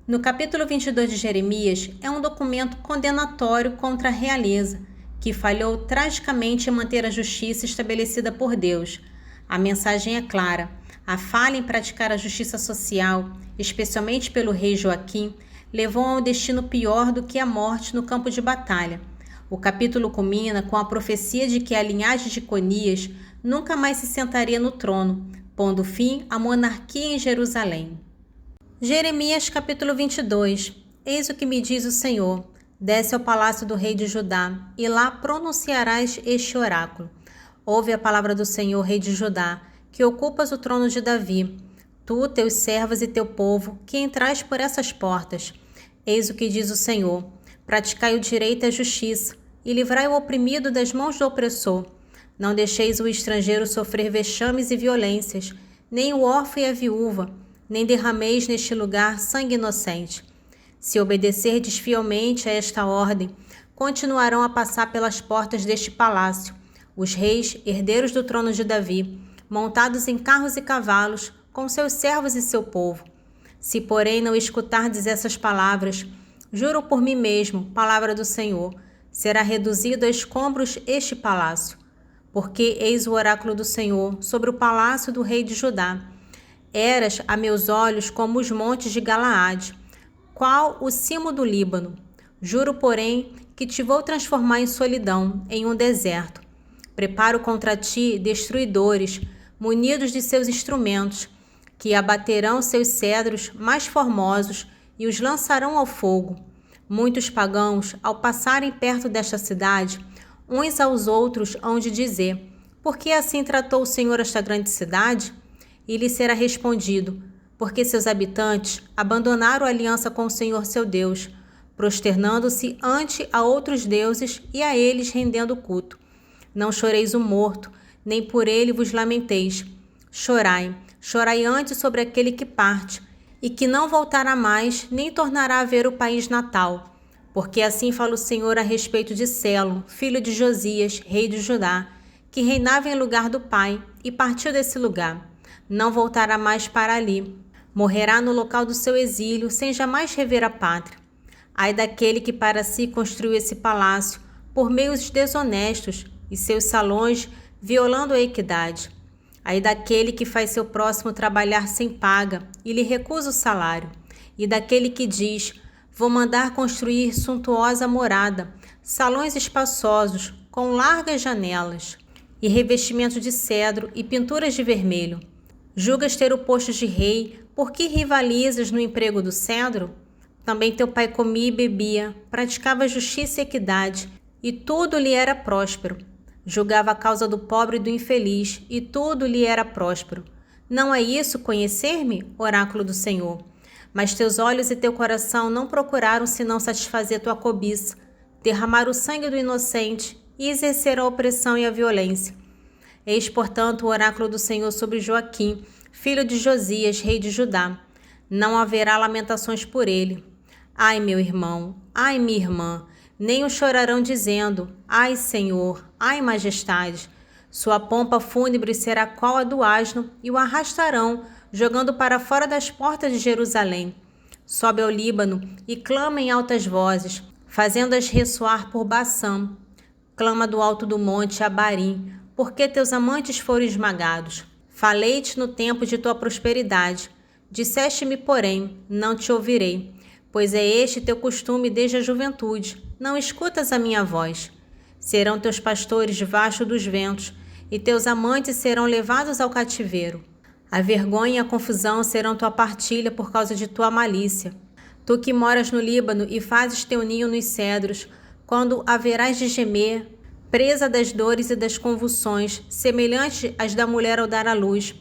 No capítulo 22 de Jeremias, é um documento condenatório contra a realeza, que falhou tragicamente em manter a justiça estabelecida por Deus. A mensagem é clara: a falha em praticar a justiça social, especialmente pelo rei Joaquim, levou a um destino pior do que a morte no campo de batalha. O capítulo culmina com a profecia de que a linhagem de Conias nunca mais se sentaria no trono, pondo fim à monarquia em Jerusalém. Jeremias capítulo 22. Eis o que me diz o Senhor: desce ao palácio do rei de Judá, e lá pronunciarás este oráculo. Ouve a palavra do Senhor, rei de Judá, que ocupas o trono de Davi, tu, teus servos e teu povo, que entrais por essas portas. Eis o que diz o Senhor: praticai o direito e a justiça, e livrai o oprimido das mãos do opressor. Não deixeis o estrangeiro sofrer vexames e violências, nem o órfão e a viúva, nem derrameis neste lugar sangue inocente. Se obedecerdes fielmente a esta ordem, continuarão a passar pelas portas deste palácio os reis, herdeiros do trono de Davi, montados em carros e cavalos, com seus servos e seu povo. Se, porém, não escutardes essas palavras, juro por mim mesmo, palavra do Senhor, será reduzido a escombros este palácio. Porque eis o oráculo do Senhor sobre o palácio do rei de Judá. Eras a meus olhos como os montes de Galaade, qual o cimo do Líbano. Juro, porém, que te vou transformar em solidão, em um deserto. Preparo contra ti destruidores, munidos de seus instrumentos, que abaterão seus cedros mais formosos e os lançarão ao fogo. Muitos pagãos, ao passarem perto desta cidade, uns aos outros hão de dizer: por que assim tratou o Senhor esta grande cidade? E lhe será respondido: porque seus habitantes abandonaram a aliança com o Senhor seu Deus, prosternando-se ante a outros deuses e a eles rendendo culto. Não choreis o morto, nem por ele vos lamenteis. Chorai, chorai antes sobre aquele que parte, e que não voltará mais, nem tornará a ver o país natal. Porque assim fala o Senhor a respeito de Selo, filho de Josias, rei de Judá, que reinava em lugar do pai, e partiu desse lugar. Não voltará mais para ali. Morrerá no local do seu exílio, sem jamais rever a pátria. Ai daquele que para si construiu esse palácio, por meios desonestos, e seus salões, violando a equidade. Ai daquele que faz seu próximo trabalhar sem paga, e lhe recusa o salário. E daquele que diz: vou mandar construir suntuosa morada, salões espaçosos, com largas janelas, e revestimento de cedro e pinturas de vermelho. Julgas ter o posto de rei, por que rivalizas no emprego do cedro? Também teu pai comia e bebia, praticava justiça e equidade, e tudo lhe era próspero. Julgava a causa do pobre e do infeliz, e tudo lhe era próspero. Não é isso conhecer-me, oráculo do Senhor? Mas teus olhos e teu coração não procuraram senão satisfazer tua cobiça, derramar o sangue do inocente e exercer a opressão e a violência. Eis, portanto, o oráculo do Senhor sobre Joaquim, filho de Josias, rei de Judá. Não haverá lamentações por ele. Ai, meu irmão, ai, minha irmã, nem o chorarão dizendo: ai, Senhor, ai, majestade. Sua pompa fúnebre será qual a do asno, e o arrastarão, jogando para fora das portas de Jerusalém. Sobe ao Líbano e clama em altas vozes, fazendo-as ressoar por Baçã. Clama do alto do monte Abarim, porque teus amantes foram esmagados. Falei-te no tempo de tua prosperidade. Disseste-me, porém, não te ouvirei, pois é este teu costume desde a juventude. Não escutas a minha voz. Serão teus pastores debaixo dos ventos, e teus amantes serão levados ao cativeiro. A vergonha e a confusão serão tua partilha por causa de tua malícia. Tu que moras no Líbano e fazes teu ninho nos cedros, quando haverás de gemer, presa das dores e das convulsões, semelhante às da mulher ao dar à luz.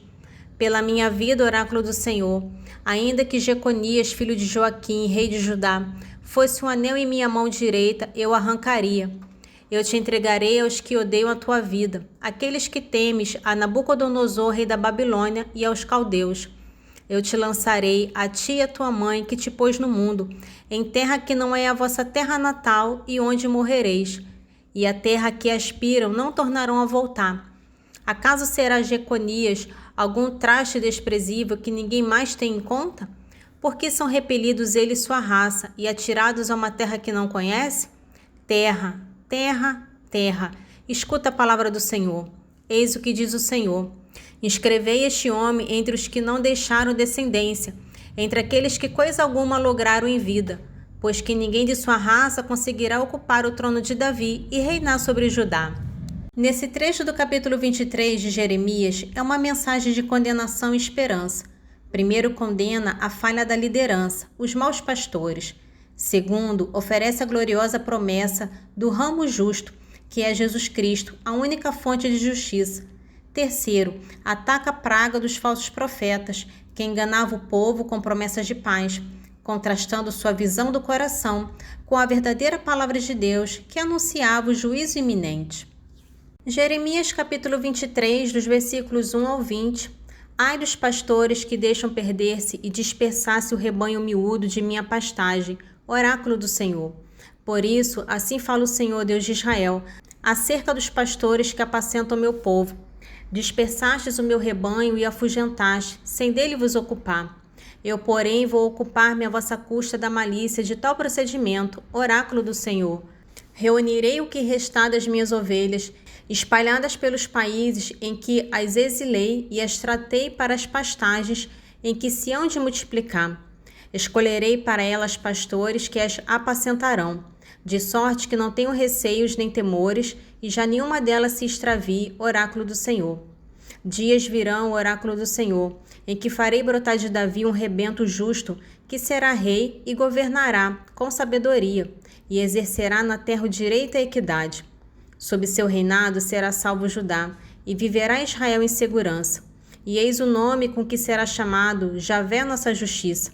Pela minha vida, oráculo do Senhor, ainda que Jeconias, filho de Joaquim, rei de Judá, fosse um anel em minha mão direita, eu arrancaria. Eu te entregarei aos que odeiam a tua vida, aqueles que temes, a Nabucodonosor, rei da Babilônia, e aos caldeus. Eu te lançarei, a ti e a tua mãe, que te pôs no mundo, em terra que não é a vossa terra natal, e onde morrereis. E a terra que aspiram não tornarão a voltar. Acaso será Jeconias algum traste desprezível que ninguém mais tem em conta? Por que são repelidos ele e sua raça e atirados a uma terra que não conhece? Terra, terra, terra, escuta a palavra do Senhor. Eis o que diz o Senhor. Inscrevei este homem entre os que não deixaram descendência, entre aqueles que coisa alguma lograram em vida, pois que ninguém de sua raça conseguirá ocupar o trono de Davi e reinar sobre Judá. Nesse trecho do capítulo 23 de Jeremias é uma mensagem de condenação e esperança. Primeiro, condena a falha da liderança, os maus pastores. Segundo, oferece a gloriosa promessa do ramo justo, que é Jesus Cristo, a única fonte de justiça. Terceiro, ataca a praga dos falsos profetas, que enganavam o povo com promessas de paz, contrastando sua visão do coração com a verdadeira palavra de Deus, que anunciava o juízo iminente. Jeremias capítulo 23, dos versículos 1 ao 20. Ai dos pastores que deixam perder-se e dispersar-se o rebanho miúdo de minha pastagem, oráculo do Senhor. Por isso, assim fala o Senhor Deus de Israel, acerca dos pastores que apacentam o meu povo. Dispersastes o meu rebanho e afugentaste, sem dele vos ocupar. Eu, porém, vou ocupar-me à vossa custa da malícia de tal procedimento, oráculo do Senhor. Reunirei o que restar das minhas ovelhas, espalhadas pelos países em que as exilei e as tratei para as pastagens em que se hão de multiplicar. Escolherei para elas pastores que as apacentarão, de sorte que não tenham receios nem temores, e já nenhuma delas se extravie, oráculo do Senhor. Dias virão, oráculo do Senhor, em que farei brotar de Davi um rebento justo, que será rei e governará com sabedoria, e exercerá na terra o direito e a equidade. Sob seu reinado será salvo Judá, e viverá Israel em segurança. E eis o nome com que será chamado Javé nossa justiça.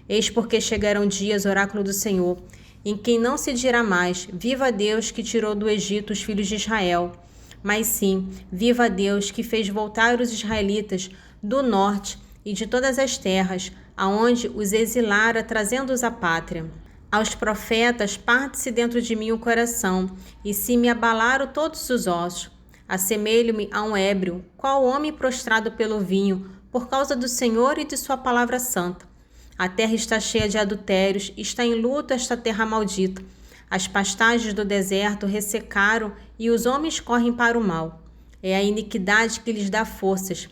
Eis porque chegarão dias, oráculo do Senhor, em quem não se dirá mais, viva Deus que tirou do Egito os filhos de Israel, mas sim, viva Deus que fez voltar os israelitas do norte e de todas as terras, aonde os exilara, trazendo-os à pátria. Aos profetas parte-se dentro de mim o coração, e se me abalaram todos os ossos. Assemelho-me a um ébrio, qual homem prostrado pelo vinho, por causa do Senhor e de sua palavra santa. A terra está cheia de adultérios, está em luto esta terra maldita. As pastagens do deserto ressecaram e os homens correm para o mal. É a iniquidade que lhes dá forças.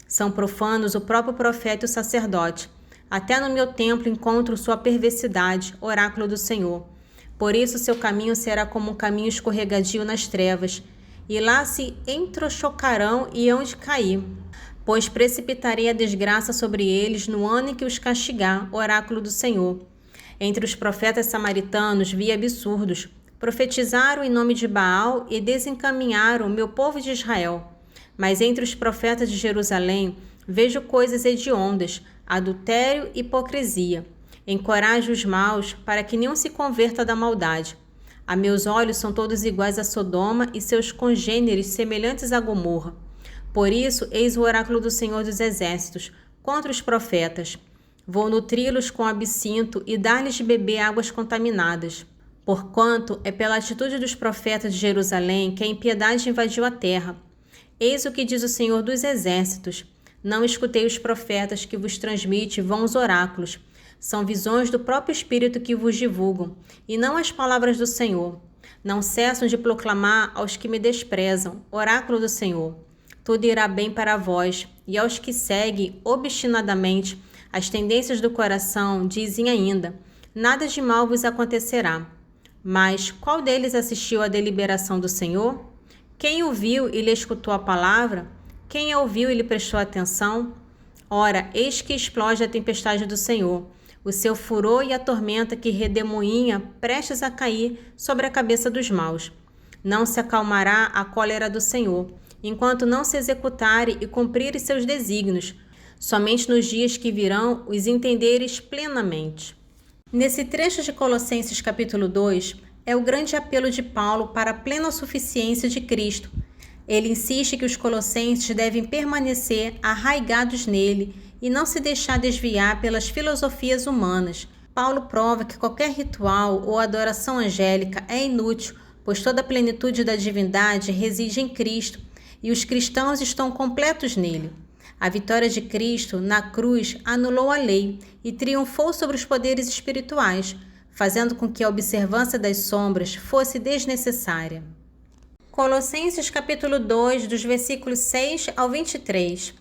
São profanos o próprio profeta e o sacerdote. Até no meu templo encontro sua perversidade, oráculo do Senhor. Por isso seu caminho será como um caminho escorregadio nas trevas, e lá se entrochocarão e hão de cair. Pois precipitarei a desgraça sobre eles no ano em que os castigar, oráculo do Senhor. Entre os profetas samaritanos vi absurdos. Profetizaram em nome de Baal e desencaminharam o meu povo de Israel. Mas entre os profetas de Jerusalém vejo coisas hediondas, adultério e hipocrisia. Encorajo os maus para que nenhum se converta da maldade. A meus olhos são todos iguais a Sodoma e seus congêneres semelhantes a Gomorra. Por isso, eis o oráculo do Senhor dos Exércitos contra os profetas. Vou nutri-los com absinto e dar-lhes de beber águas contaminadas. Porquanto é pela atitude dos profetas de Jerusalém que a impiedade invadiu a terra. Eis o que diz o Senhor dos Exércitos. Não escutei os profetas que vos transmite vãos oráculos. São visões do próprio Espírito que vos divulgam, e não as palavras do Senhor. Não cessam de proclamar aos que me desprezam, oráculo do Senhor. Tudo irá bem para vós, e aos que seguem obstinadamente as tendências do coração, dizem ainda, nada de mal vos acontecerá. Mas qual deles assistiu à deliberação do Senhor? Quem ouviu e lhe escutou a palavra? Quem a ouviu e lhe prestou atenção? Ora, eis que explode a tempestade do Senhor, o seu furor e a tormenta que redemoinha prestes a cair sobre a cabeça dos maus. Não se acalmará a cólera do Senhor, enquanto não se executarem e cumprirem seus desígnios. Somente nos dias que virão os entenderes plenamente. Nesse trecho de Colossenses capítulo 2, é o grande apelo de Paulo para a plena suficiência de Cristo. Ele insiste que os colossenses devem permanecer arraigados nele e não se deixar desviar pelas filosofias humanas. Paulo prova que qualquer ritual ou adoração angélica é inútil, pois toda a plenitude da divindade reside em Cristo e os cristãos estão completos nele. A vitória de Cristo na cruz anulou a lei e triunfou sobre os poderes espirituais, fazendo com que a observância das sombras fosse desnecessária. Colossenses capítulo 2, dos versículos 6 ao 23.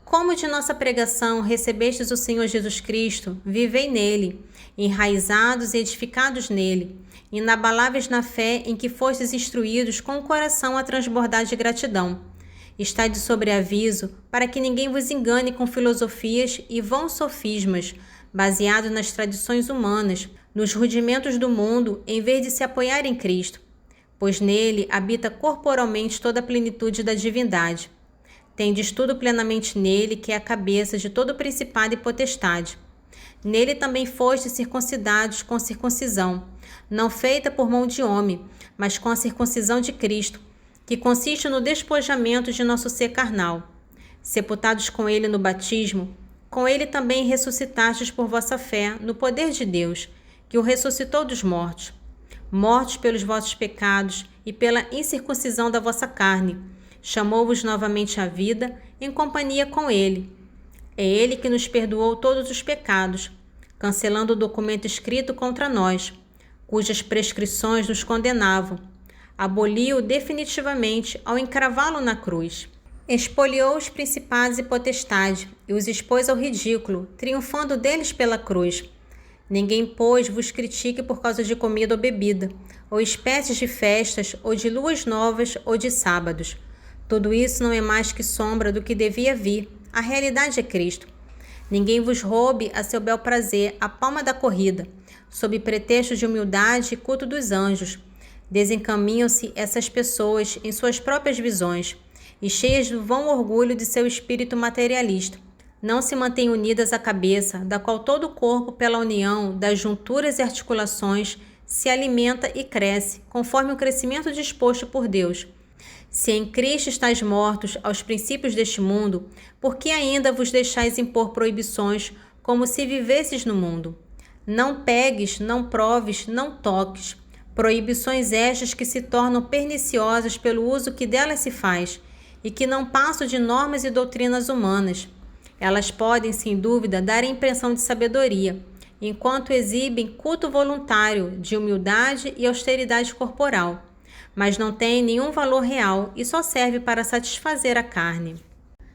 Como de nossa pregação recebestes o Senhor Jesus Cristo, vivei nele, enraizados e edificados nele, inabaláveis na fé em que fostes instruídos com o coração a transbordar de gratidão. Está de sobreaviso para que ninguém vos engane com filosofias e vãos sofismas, baseados nas tradições humanas, nos rudimentos do mundo, em vez de se apoiar em Cristo, pois nele habita corporalmente toda a plenitude da divindade. Tendes tudo plenamente nele, que é a cabeça de todo principado e potestade. Nele também fostes circuncidados com circuncisão, não feita por mão de homem, mas com a circuncisão de Cristo, que consiste no despojamento de nosso ser carnal. Sepultados com ele no batismo, com ele também ressuscitastes por vossa fé no poder de Deus, que o ressuscitou dos mortos. Mortos pelos vossos pecados e pela incircuncisão da vossa carne, chamou-vos novamente à vida em companhia com ele. É ele que nos perdoou todos os pecados, cancelando o documento escrito contra nós, cujas prescrições nos condenavam. Aboliu definitivamente ao encravá-lo na cruz. Expoliou os principados e potestades e os expôs ao ridículo, triunfando deles pela cruz. Ninguém, pois, vos critique por causa de comida ou bebida, ou espécies de festas, ou de luas novas, ou de sábados. Tudo isso não é mais que sombra do que devia vir. A realidade é Cristo. Ninguém vos roube a seu bel prazer a palma da corrida, sob pretexto de humildade e culto dos anjos. Desencaminham-se essas pessoas em suas próprias visões e cheias do vão orgulho de seu espírito materialista. Não se mantêm unidas à cabeça, da qual todo o corpo, pela união das junturas e articulações, se alimenta e cresce, conforme o crescimento disposto por Deus. Se em Cristo estáis mortos aos princípios deste mundo, por que ainda vos deixais impor proibições, como se vivesses no mundo? Não pegues, não proves, não toques. Proibições estas que se tornam perniciosas pelo uso que delas se faz, e que não passam de normas e doutrinas humanas. Elas podem, sem dúvida, dar a impressão de sabedoria, enquanto exibem culto voluntário de humildade e austeridade corporal, mas não têm nenhum valor real e só serve para satisfazer a carne.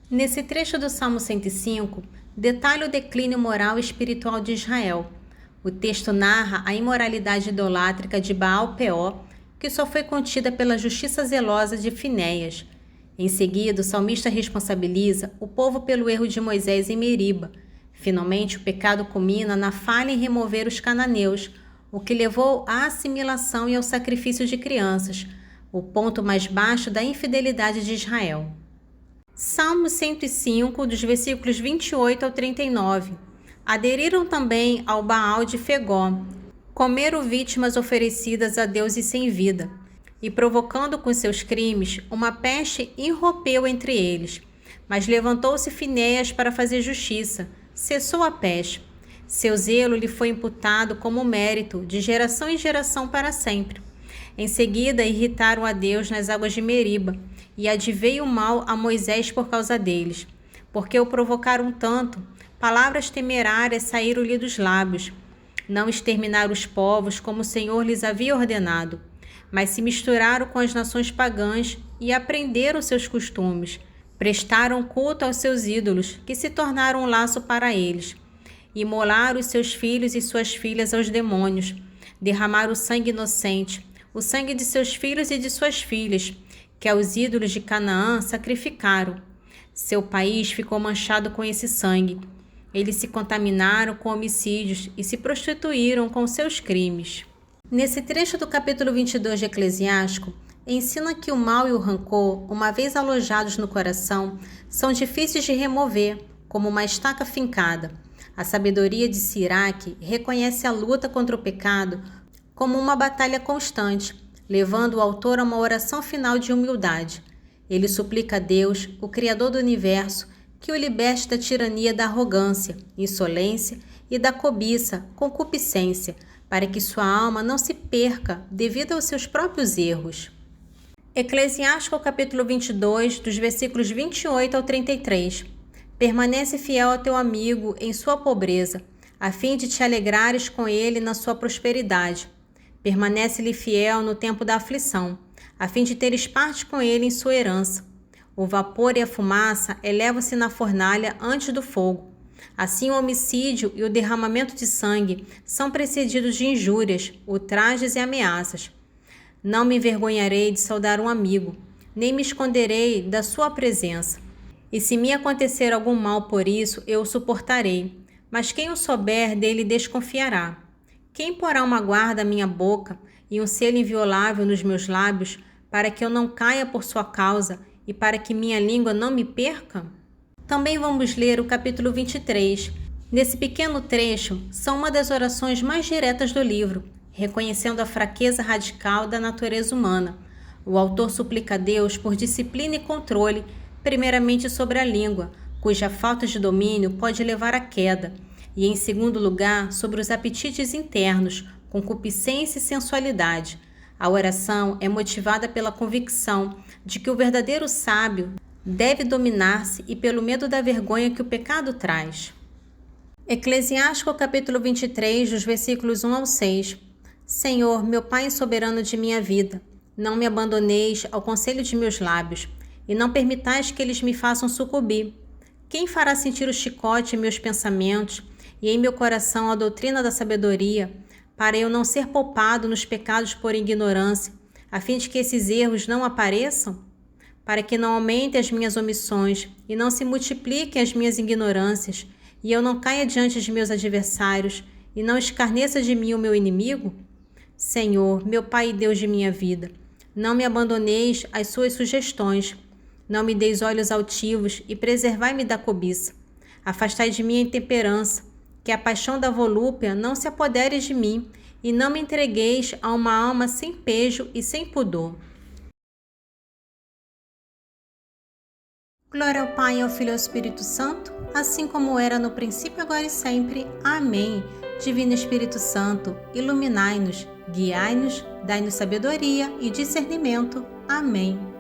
Nesse trecho do Salmo 105, detalha o declínio moral e espiritual de Israel. O texto narra a imoralidade idolátrica de Baal-Peor, que só foi contida pela justiça zelosa de Finéias. Em seguida, o salmista responsabiliza o povo pelo erro de Moisés em Meriba. Finalmente, o pecado culmina na falha em remover os cananeus, o que levou à assimilação e ao sacrifício de crianças, o ponto mais baixo da infidelidade de Israel. Salmo 105, dos versículos 28 ao 39. Aderiram também ao Baal de Fegó, comeram vítimas oferecidas a deuses sem vida, e provocando com seus crimes, uma peste irrompeu entre eles. Mas levantou-se Finéias para fazer justiça, cessou a peste. Seu zelo lhe foi imputado como mérito, de geração em geração para sempre. Em seguida, irritaram a Deus nas águas de Meriba, e adveio o mal a Moisés por causa deles, porque o provocaram tanto. Palavras temerárias saíram-lhe dos lábios. Não exterminaram os povos como o Senhor lhes havia ordenado, mas se misturaram com as nações pagãs e aprenderam seus costumes. Prestaram culto aos seus ídolos, que se tornaram um laço para eles. Imolaram os seus filhos e suas filhas aos demônios. Derramaram o sangue inocente, o sangue de seus filhos e de suas filhas, que aos ídolos de Canaã sacrificaram. Seu país ficou manchado com esse sangue. Eles se contaminaram com homicídios e se prostituíram com seus crimes. Nesse trecho do capítulo 22 de Eclesiástico, ensina que o mal e o rancor, uma vez alojados no coração, são difíceis de remover, como uma estaca fincada. A sabedoria de Siraque reconhece a luta contra o pecado como uma batalha constante, levando o autor a uma oração final de humildade. Ele suplica a Deus, o Criador do universo, que o liberte da tirania da arrogância, insolência e da cobiça, concupiscência, para que sua alma não se perca devido aos seus próprios erros. Eclesiástico capítulo 22, dos versículos 28 ao 33. Permanece fiel ao teu amigo em sua pobreza, a fim de te alegrares com ele na sua prosperidade. Permanece-lhe fiel no tempo da aflição, a fim de teres parte com ele em sua herança. O vapor e a fumaça elevam-se na fornalha antes do fogo. Assim o homicídio e o derramamento de sangue são precedidos de injúrias, ultrajes e ameaças. Não me envergonharei de saudar um amigo, nem me esconderei da sua presença. E se me acontecer algum mal por isso, eu o suportarei. Mas quem o souber, dele desconfiará. Quem porá uma guarda à minha boca e um selo inviolável nos meus lábios, para que eu não caia por sua causa e para que minha língua não me perca? Também vamos ler o capítulo 23. Nesse pequeno trecho, são uma das orações mais diretas do livro, reconhecendo a fraqueza radical da natureza humana. O autor suplica a Deus por disciplina e controle, primeiramente sobre a língua, cuja falta de domínio pode levar à queda, e em segundo lugar, sobre os apetites internos, concupiscência e sensualidade. A oração é motivada pela convicção de que o verdadeiro sábio deve dominar-se e pelo medo da vergonha que o pecado traz. Eclesiástico capítulo 23, dos versículos 1 ao 6. Senhor, meu Pai soberano de minha vida, não me abandoneis ao conselho de meus lábios, e não permitais que eles me façam sucumbir. Quem fará sentir o chicote em meus pensamentos e em meu coração a doutrina da sabedoria, para eu não ser poupado nos pecados por ignorância, a fim de que esses erros não apareçam? Para que não aumentem as minhas omissões e não se multipliquem as minhas ignorâncias, e eu não caia diante de meus adversários e não escarneça de mim o meu inimigo? Senhor, meu Pai e Deus de minha vida, não me abandoneis às suas sugestões. Não me deis olhos altivos e preservai-me da cobiça. Afastai de mim a intemperança, que a paixão da volúpia não se apodere de mim, e não me entregueis a uma alma sem pejo e sem pudor. Glória ao Pai, ao Filho e ao Espírito Santo, assim como era no princípio, agora e sempre. Amém. Divino Espírito Santo, iluminai-nos, guiai-nos, dai-nos sabedoria e discernimento. Amém.